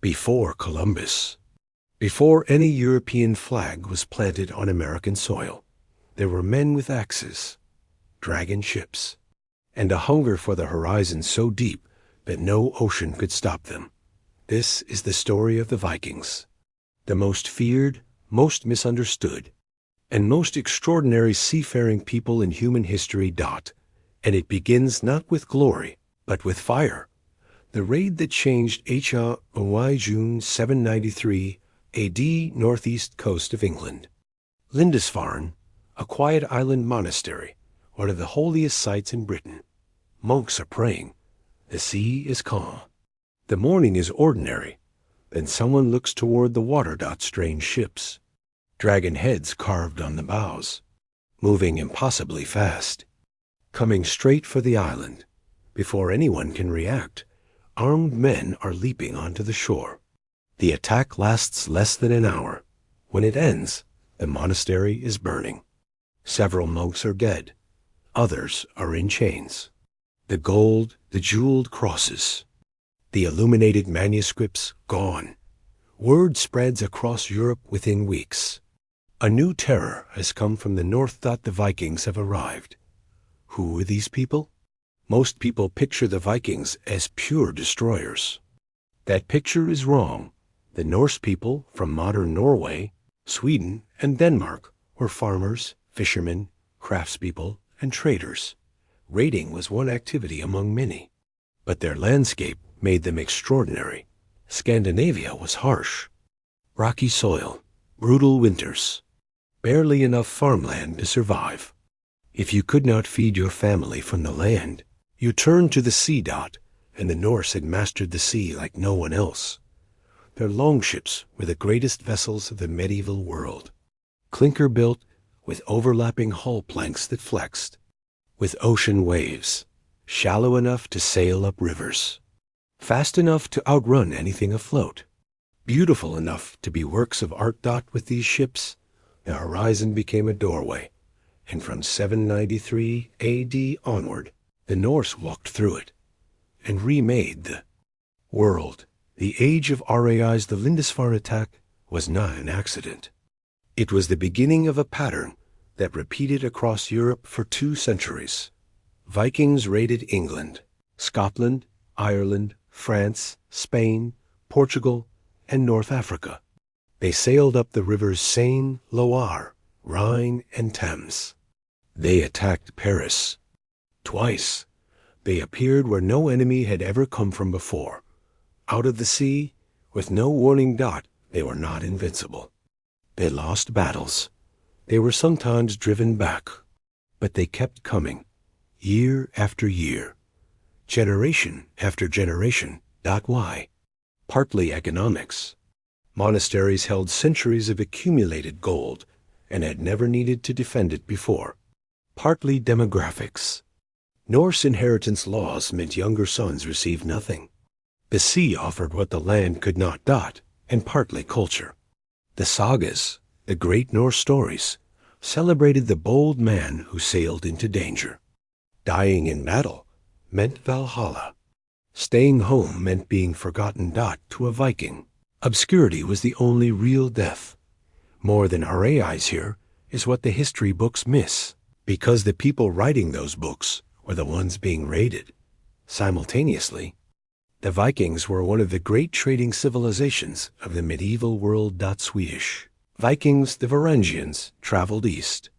Before Columbus, before any European flag was planted on American soil, there were men with axes, dragon ships, and a hunger for the horizon so deep that no ocean could stop them. This is the story of the Vikings, the most feared, most misunderstood, and most extraordinary seafaring people in human history. And it begins not with glory, but with fire. The raid that changed Hawaii, June 793 AD, northeast coast of England. Lindisfarne, a quiet island monastery, one of the holiest sites in Britain. Monks are praying. The sea is calm. The morning is ordinary. Then someone looks toward the water. Strange ships. Dragon heads carved on the bows. Moving impossibly fast. Coming straight for the island. Before anyone can react, armed men are leaping onto the shore. The attack lasts less than an hour. When it ends, the monastery is burning. Several monks are dead. Others are in chains. The gold, the jeweled crosses, the illuminated manuscripts gone. Word spreads across Europe within weeks. A new terror has come from the north. The Vikings have arrived. Who are these people? Most people picture the Vikings as pure destroyers. That picture is wrong. The Norse people from modern Norway, Sweden, and Denmark were farmers, fishermen, craftspeople, and traders. Raiding was one activity among many, but their landscape made them extraordinary. Scandinavia was harsh. Rocky soil, brutal winters, barely enough farmland to survive. If you could not feed your family from the land, you turned to the sea. And the Norse had mastered the sea like no one else. Their longships were the greatest vessels of the medieval world. Clinker-built, with overlapping hull planks that flexed, with ocean waves, shallow enough to sail up rivers, fast enough to outrun anything afloat, beautiful enough to be works of art. With these ships, the horizon became a doorway, and from 793 AD onward, the Norse walked through it and remade the world. The age of RAIs. The Lindisfarne attack was not an accident. It was the beginning of a pattern that repeated across Europe for 2 centuries. Vikings raided England, Scotland, Ireland, France, Spain, Portugal, and North Africa. They sailed up the rivers Seine, Loire, Rhine, and Thames. They attacked Paris. Twice. They appeared where no enemy had ever come from before. Out of the sea, with no warning. They were not invincible. They lost battles. They were sometimes driven back, but they kept coming, year after year, generation after generation. Why? Partly economics. Monasteries held centuries of accumulated gold and had never needed to defend it before. Partly demographics. Norse inheritance laws meant younger sons received nothing. The sea offered what the land could not. And partly culture. The sagas, the great Norse stories, celebrated the bold man who sailed into danger. Dying in battle meant Valhalla. Staying home meant being forgotten. To a Viking, obscurity was the only real death. More than our AIs here is what the history books miss, because the people writing those books were the ones being raided. Simultaneously, the Vikings were one of the great trading civilizations of the medieval world. Swedish Vikings, the Varangians, traveled east.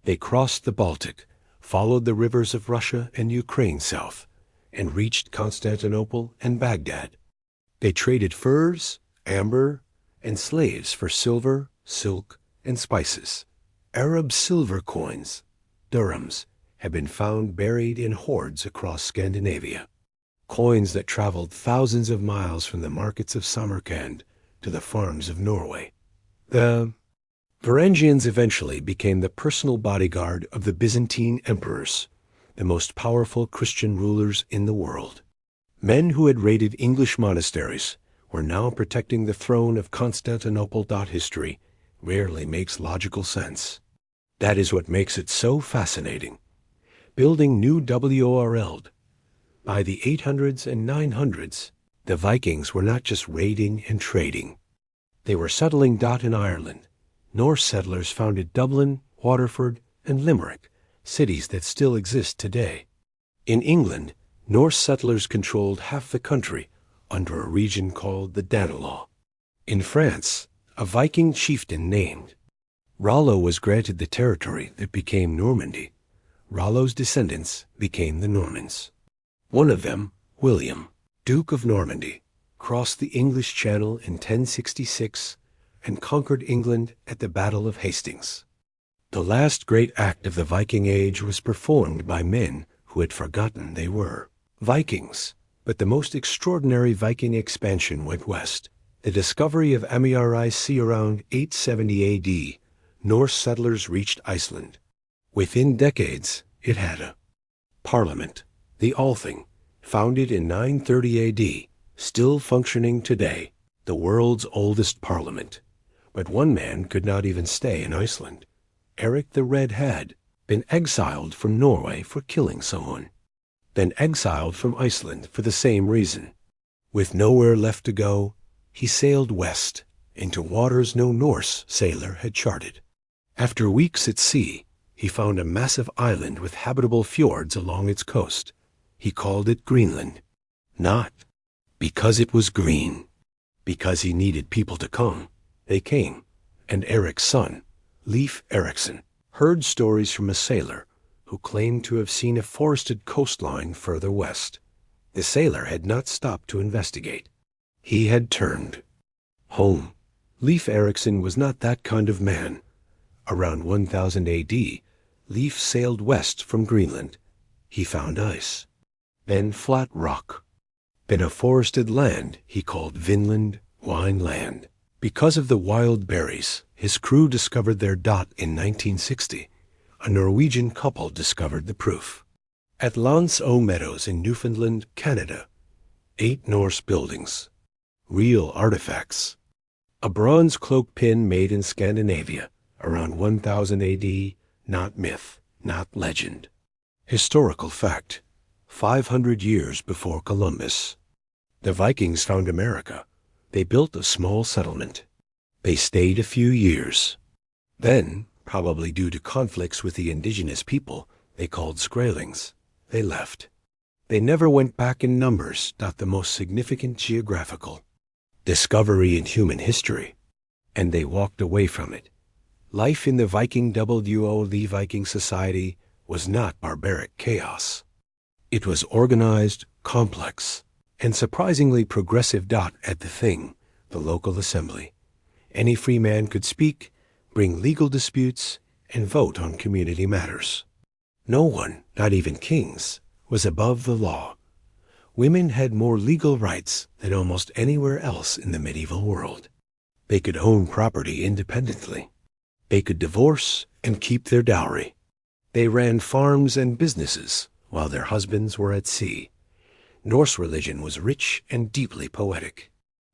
They crossed the Baltic, followed the rivers of Russia and Ukraine south, and reached Constantinople and Baghdad. They traded furs, amber, and slaves for silver, silk, and spices. Arab silver coins, dirhams, have been found buried in hoards across Scandinavia. Coins that traveled thousands of miles from the markets of Samarkand to the farms of Norway. The Varangians eventually became the personal bodyguard of the Byzantine emperors, the most powerful Christian rulers in the world. Men who had raided English monasteries were now protecting the throne of Constantinople. History rarely makes logical sense. That is what makes it so fascinating. Building new WRL. By the 800s and 900s, The Vikings were not just raiding and trading. They were settling in Ireland. Norse settlers founded Dublin, Waterford, and Limerick, cities that still exist today. In England, Norse settlers controlled half the country under a region called the Danelaw. In France, a Viking chieftain named Rollo was granted the territory that became Normandy. Rollo's descendants became the Normans. One of them, William, Duke of Normandy, crossed the English Channel in 1066 and conquered England at the Battle of Hastings. The last great act of the Viking Age was performed by men who had forgotten they were Vikings. But the most extraordinary Viking expansion went west. The discovery of Amyari Sea around 870 A.D., Norse settlers reached Iceland. Within decades, it had a parliament, the Althing, founded in 930 A.D., still functioning today, the world's oldest parliament. But one man could not even stay in Iceland. Eric the Red had been exiled from Norway for killing someone, then exiled from Iceland for the same reason. With nowhere left to go, he sailed west into waters no Norse sailor had charted. After weeks at sea, he found a massive island with habitable fjords along its coast. He called it Greenland, not because it was green, because he needed people to come. They came, and Eric's son, Leif Erikson, heard stories from a sailor who claimed to have seen a forested coastline further west. The sailor had not stopped to investigate. He had turned home. Leif Erikson was not that kind of man. Around 1000 A.D., Leif sailed west from Greenland. He found ice, then flat rock, then a forested land he called Vinland Wine Land. Because of the wild berries, his crew discovered their in 1960. A Norwegian couple discovered the proof. At Lance O Meadows in Newfoundland, Canada, 8 Norse buildings, real artifacts. A bronze cloak pin made in Scandinavia around 1000 A.D., not myth, not legend. Historical fact, 500 years before Columbus. The Vikings found America. They built a small settlement. They stayed a few years. Then, probably due to conflicts with the indigenous people they called Skraelings, they left. They never went back in numbers, not the most significant geographical discovery in human history, and they walked away from it. Life in the Viking the Viking society was not barbaric chaos. It was organized, complex, and surprisingly progressive. At the thing, the local assembly, any free man could speak, bring legal disputes, and vote on community matters. No one, not even kings, was above the law. Women had more legal rights than almost anywhere else in the medieval world. They could own property independently. They could divorce and keep their dowry. They ran farms and businesses while their husbands were at sea. Norse religion was rich and deeply poetic.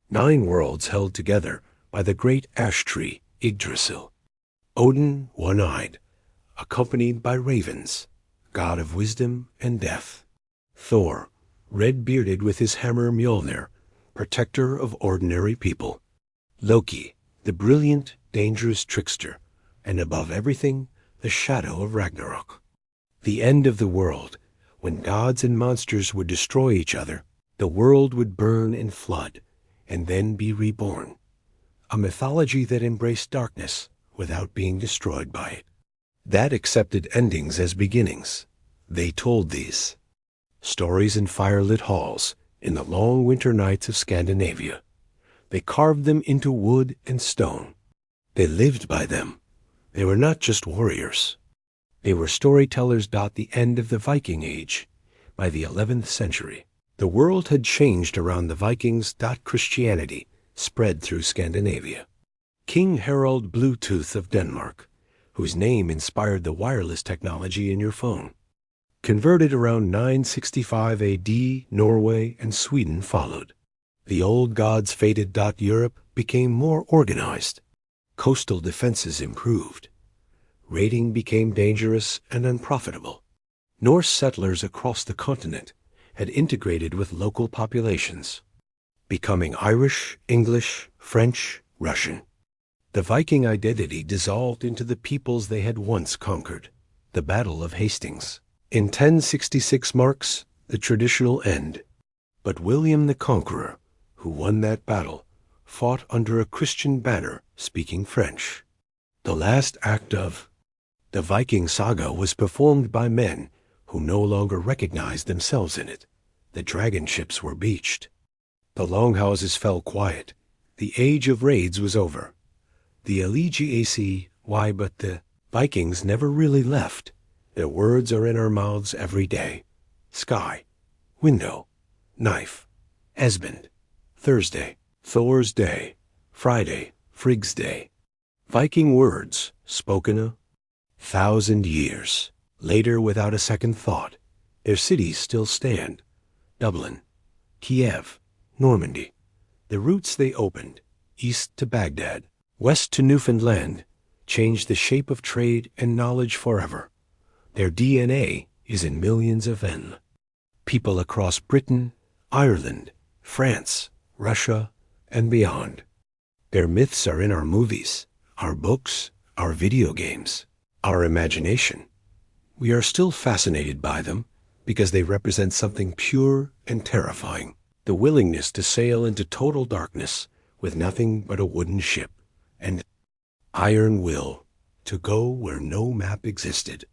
9 worlds held together by the great ash tree, Yggdrasil. Odin, one-eyed, accompanied by ravens, god of wisdom and death. Thor, red-bearded with his hammer Mjolnir, protector of ordinary people. Loki, the brilliant, dangerous trickster, and above everything, the shadow of Ragnarok. The end of the world, when gods and monsters would destroy each other, the world would burn and flood, and then be reborn. A mythology that embraced darkness without being destroyed by it. That accepted endings as beginnings. They told these stories in firelit halls in the long winter nights of Scandinavia. They carved them into wood and stone. They lived by them. They were not just warriors. They were storytellers. The end of the Viking Age. By the 11th century, the world had changed around the Vikings. Christianity spread through Scandinavia. King Harald Bluetooth of Denmark, whose name inspired the wireless technology in your phone, converted around 965 A.D. Norway and Sweden followed. The old gods faded. Europe became more organized. Coastal defenses improved. Raiding became dangerous and unprofitable. Norse settlers across the continent had integrated with local populations. becoming Irish, English, French, Russian. The Viking identity dissolved into the peoples they had once conquered. The Battle of Hastings in 1066 marks the traditional end. But William the Conqueror, who won that battle, fought under a Christian banner speaking French. The last act of the Viking saga was performed by men who no longer recognized themselves in it. The dragon ships were beached. The longhouses fell quiet. The age of raids was over. The Elegiaci, why, but the Vikings never really left. Their words are in our mouths every day. Sky, window, knife, Esmond, Thursday, Thor's Day, Friday, Frigg's Day. Viking words spoken 1,000 years later without a second thought. Their cities still stand. Dublin, Kiev, Normandy. The routes they opened, east to Baghdad, west to Newfoundland, changed the shape of trade and knowledge forever. Their DNA is in millions of men. People across Britain, Ireland, France, Russia, and beyond. Their myths are in our movies, our books, our video games, our imagination. We are still fascinated by them because they represent something pure and terrifying. The willingness to sail into total darkness with nothing but a wooden ship, and iron will to go where no map existed.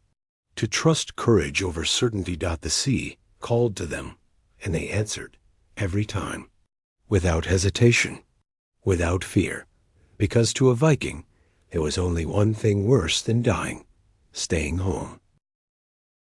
To trust courage over certainty. The sea called to them, and they answered every time, without hesitation, without fear, because to a Viking there was only one thing worse than dying: staying home.